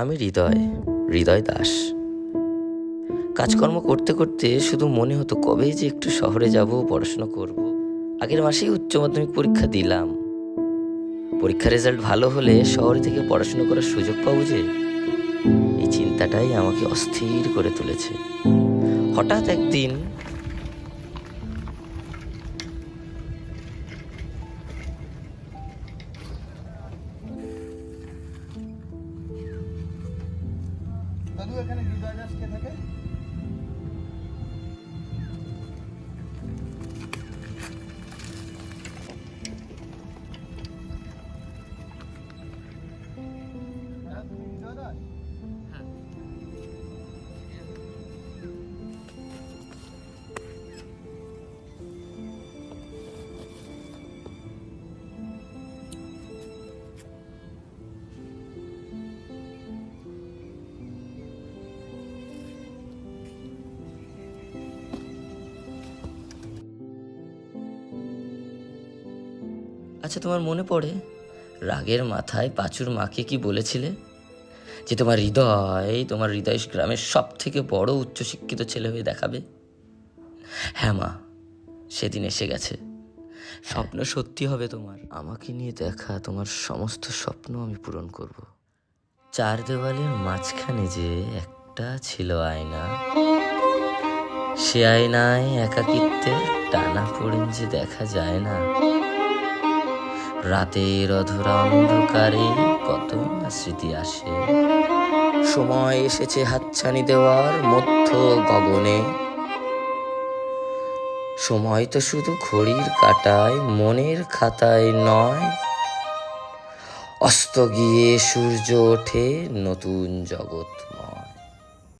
আমি হৃদয়, হৃদয় দাস। কাজকর্ম করতে করতে শুধু মনে হতো কবে যে একটু শহরে যাব, পড়াশোনা করব। আগের মাসেই উচ্চ মাধ্যমিক পরীক্ষা দিলাম। পরীক্ষার রেজাল্ট ভালো হলে শহরে থেকে পড়াশোনা করার সুযোগ পাবো যে, এই চিন্তাটাই আমাকে অস্থির করে তুলেছে। হঠাৎ একদিন দাদু এখানে হৃদয় দাস কে থাকে? হ্যাঁ, তুমি হৃদয় দাস? আচ্ছা, তোমার মনে পড়ে রাগের মাথায় পাঁচুর মাকে কি বলেছিলে? যে তোমার হৃদয় গ্রামের সব থেকে বড় উচ্চশিক্ষিত ছেলে হয়ে দেখাবে। হ্যাঁ মা, সেদিন এসে গেছে। স্বপ্ন সত্যি হবে তোমার। আমাকে নিয়ে দেখা তোমার সমস্ত স্বপ্ন আমি পূরণ করব। চার দেওয়ালের মাঝখানে যে একটা ছিল আয়না, সে আয়নায় একাকিত্বের টানা পড়েন যে দেখা যায় না। রাতের অধরা অন্ধকারে কত না স্মৃতি আসে। সময় এসেছে হাতছানি দেওয়ার মধ্য গগনে। সময় তো শুধু ঘড়ির কাঁটায়, মনের খাতায় নয়। অস্ত গিয়ে সূর্য ওঠে নতুন জগৎময়।